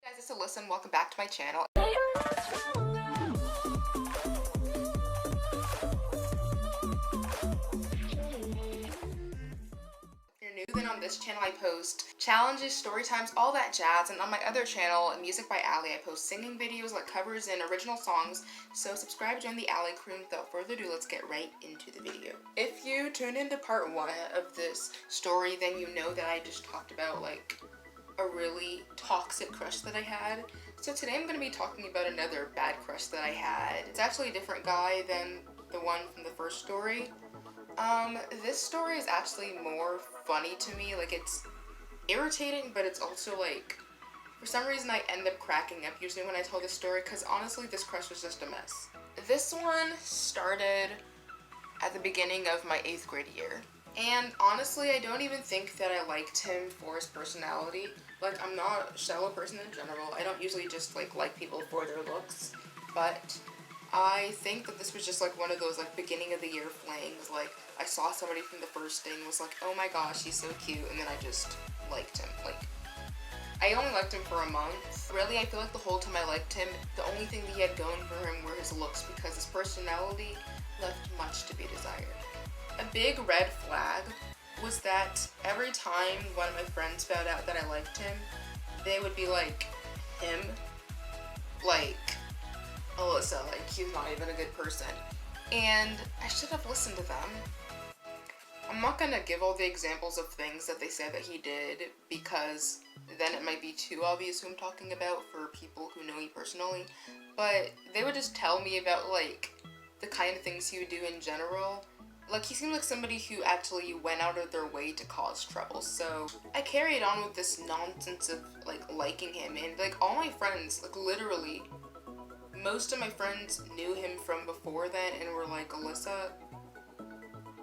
Hey guys, it's Alyssa and welcome back to my channel. If you're new, then on this channel I post challenges, story times, all that jazz, and on my other channel, Music by Ally, I post singing videos like covers and original songs, so subscribe, join the Ally crew, and without further ado, let's get right into the video. If you tuned into part 1 of this story, then you know that I just talked about like a really toxic crush that I had. So today I'm going to be talking about another bad crush that I had. It's actually a different guy than the one from the first story. This story is actually more funny to me. Like, it's irritating, but it's also like, for some reason I end up cracking up usually when I tell this story, because honestly this crush was just a mess. This one started at the beginning of my 8th grade year. And honestly, I don't even think that I liked him for his personality. Like, I'm not a shallow person in general. I don't usually just like people for their looks. But I think that this was just like one of those like beginning of the year flings. Like, I saw somebody from the first thing, was like, oh my gosh, he's so cute, and then I just liked him. Like, I only liked him for a month. Really, I feel like the whole time I liked him, the only thing that he had going for him were his looks, because his personality left much to be desired. A big red flag was that every time one of my friends found out that I liked him, they would be like, him? Like, Alyssa, like, he's not even a good person. And I should have listened to them. I'm not gonna give all the examples of things that they said that he did, because then it might be too obvious who I'm talking about for people who know me personally. But they would just tell me about, like, the kind of things he would do in general. Like, he seemed like somebody who actually went out of their way to cause trouble. So I carried on with this nonsense of like liking him, and like all my friends, like literally most of my friends knew him from before then and were like, Alyssa,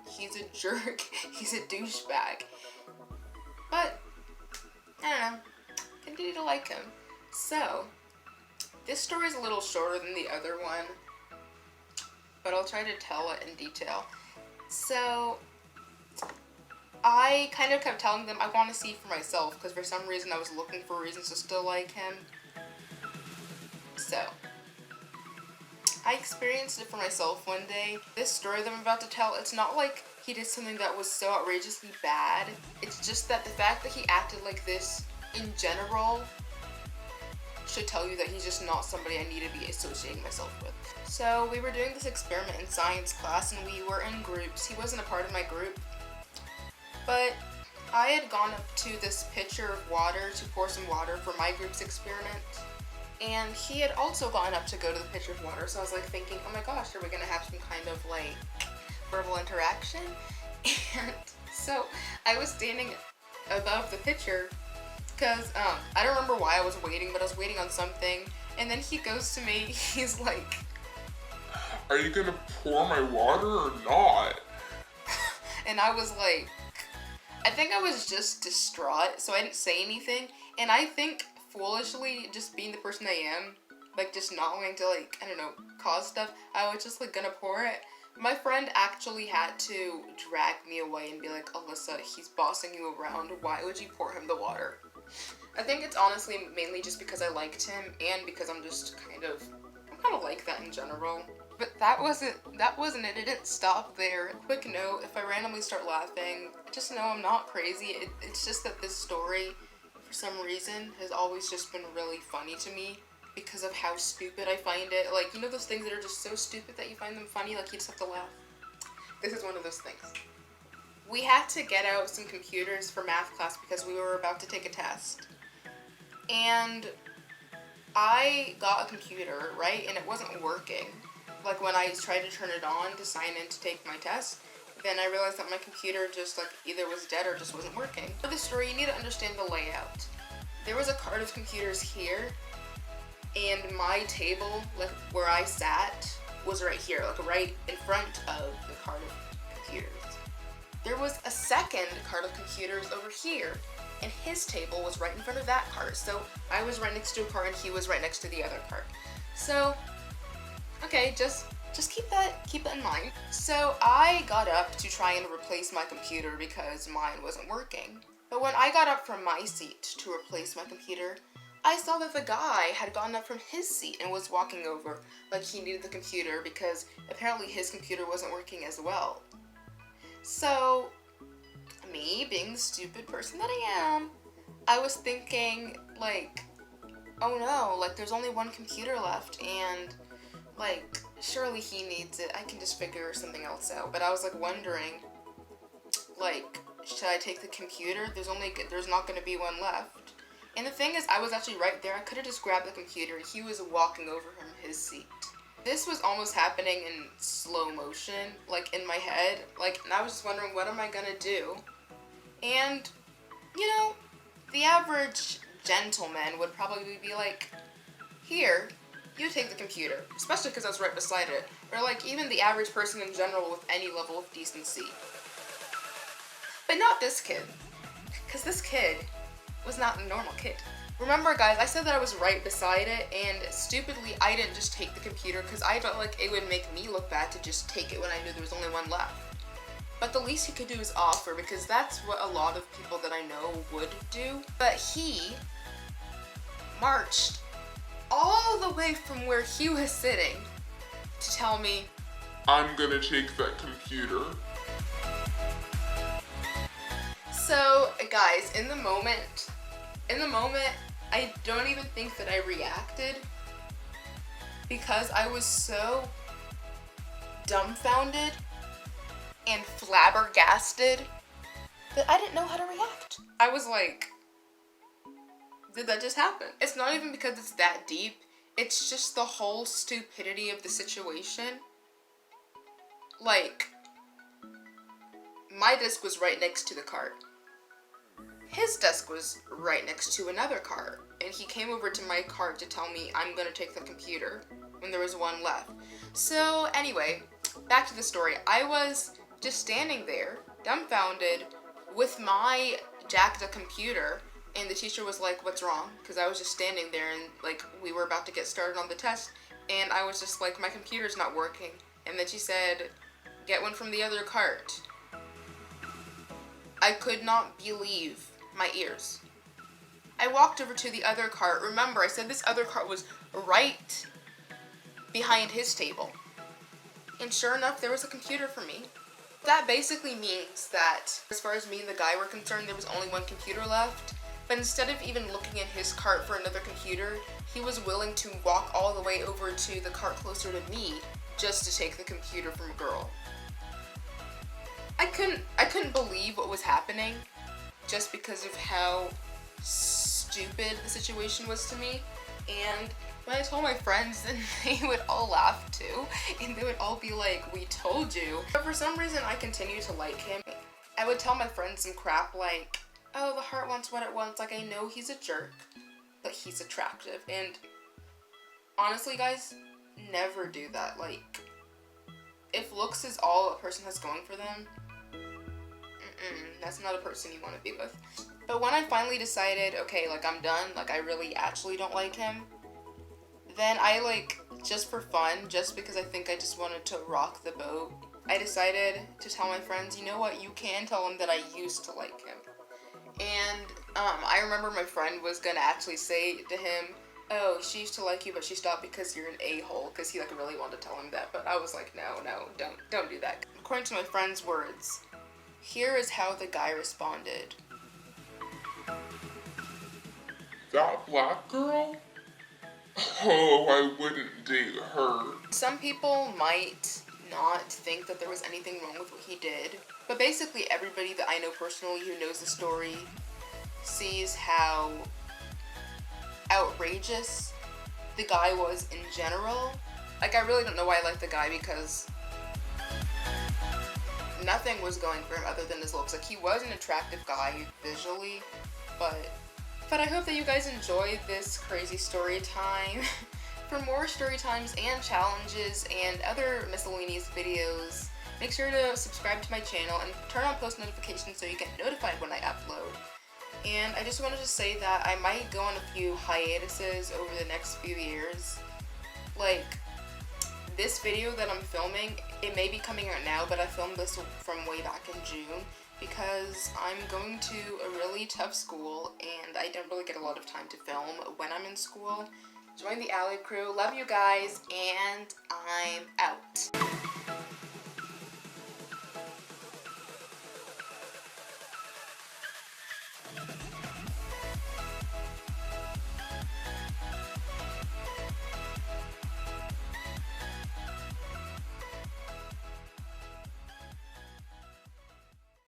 he's a jerk, he's a douchebag. But I don't know, continue to like him. So this story is a little shorter than the other one, but I'll try to tell it in detail. So I kind of kept telling them I want to see for myself, because for some reason I was looking for reasons to still like him. So I experienced it for myself one day. This story that I'm about to tell, it's not like he did something that was so outrageously bad. It's just that the fact that he acted like this in general should tell you that he's just not somebody I need to be associating myself with. So we were doing this experiment in science class, and we were in groups. He wasn't a part of my group, but I had gone up to this pitcher of water to pour some water for my group's experiment, and he had also gone up to go to the pitcher of water. So I was like thinking, oh my gosh, are we gonna have some kind of like verbal interaction? And so I was standing above the pitcher, because I don't remember why I was waiting, but I was waiting on something, and then he goes to me, he's like, are you gonna pour my water or not? And I was like, I think I was just distraught, so I didn't say anything. And I think foolishly, just being the person I am, like just not wanting to like, I don't know, cause stuff, I was just like gonna pour it. My friend actually had to drag me away and be like, Alyssa, he's bossing you around, why would you pour him the water? I think it's honestly mainly just because I liked him, and because I'm kind of like that in general. But that wasn't it. It didn't stop there. Quick note, if I randomly start laughing, just know I'm not crazy. It's just that this story, for some reason, has always just been really funny to me because of how stupid I find it. Like, you know those things that are just so stupid that you find them funny, like you just have to laugh? This is one of those things. We had to get out some computers for math class because we were about to take a test. And I got a computer, right? And it wasn't working. Like, when I tried to turn it on to sign in to take my test, then I realized that my computer just like either was dead or just wasn't working. For the story, you need to understand the layout. There was a cart of computers here, and my table, like where I sat, was right here, like right in front of the cart of computers. There was a second cart of computers over here, and his table was right in front of that cart. So I was right next to a cart and he was right next to the other cart. So, okay, just keep that in mind. So I got up to try and replace my computer because mine wasn't working. But when I got up from my seat to replace my computer, I saw that the guy had gotten up from his seat and was walking over like he needed the computer because apparently his computer wasn't working as well. So, me being the stupid person that I am, I was thinking, like, oh no, like there's only one computer left and like surely he needs it. I can just figure something else out. But I was like wondering, like, should I take the computer? There's not going to be one left. And the thing is, I was actually right there. I could have just grabbed the computer. He was walking over from his seat. This was almost happening in slow motion, like in my head. Like, and I was just wondering, what am I gonna do? And, you know, the average gentleman would probably be like, here, you take the computer. Especially because I was right beside it. Or like, even the average person in general with any level of decency. But not this kid. Because this kid was not a normal kid. Remember guys, I said that I was right beside it, and stupidly I didn't just take the computer because I felt like it would make me look bad to just take it when I knew there was only one left. But the least he could do is offer, because that's what a lot of people that I know would do. But he marched all the way from where he was sitting to tell me, I'm gonna take that computer. So guys, in the moment, I don't even think that I reacted because I was so dumbfounded and flabbergasted that I didn't know how to react. I was like, did that just happen? It's not even because it's that deep. It's just the whole stupidity of the situation. Like, my desk was right next to the cart. His desk was right next to another cart, and he came over to my cart to tell me I'm gonna take the computer when there was one left. So anyway, back to the story. I was just standing there, dumbfounded, with my jacked up computer, and the teacher was like, what's wrong? Because I was just standing there, and like we were about to get started on the test, and I was just like, my computer's not working. And then she said, get one from the other cart. I could not believe my ears. I walked over to the other cart. Remember, I said this other cart was right behind his table. And sure enough, there was a computer for me. That basically means that, as far as me and the guy were concerned, there was only one computer left. But instead of even looking in his cart for another computer, he was willing to walk all the way over to the cart closer to me just to take the computer from a girl. I couldn't believe what was happening just because of how stupid the situation was to me. And when I told my friends, then they would all laugh too, and they would all be like, we told you. But for some reason I continue to like him. I would tell my friends some crap like, oh, the heart wants what it wants. Like, I know he's a jerk, but he's attractive. And honestly guys, never do that. Like, if looks is all a person has going for them, that's not a person you want to be with. But when I finally decided, okay, like I'm done, like I really actually don't like him, then I like, just for fun, just because I think I just wanted to rock the boat, I decided to tell my friends, you know what, you can tell him that I used to like him. And I remember my friend was gonna actually say to him, oh, she used to like you, but she stopped because you're an a-hole, because he like really wanted to tell him that. But I was like, no, don't do that. According to my friend's words, here is how the guy responded. That black girl? Oh, I wouldn't date her. Some people might not think that there was anything wrong with what he did, but basically everybody that I know personally who knows the story sees how outrageous the guy was in general. Like, I really don't know why I like the guy, because nothing was going for him other than his looks. Like, he was an attractive guy visually, but I hope that you guys enjoyed this crazy story time. For more story times and challenges and other miscellaneous videos, make sure to subscribe to my channel and turn on post notifications so you get notified when I upload. And I just wanted to say that I might go on a few hiatuses over the next few years. Like, this video that I'm filming, it may be coming out now, but I filmed this from way back in June. because I'm going to a really tough school and I don't really get a lot of time to film when I'm in school. Join the Alley crew. Love you guys, and I'm out.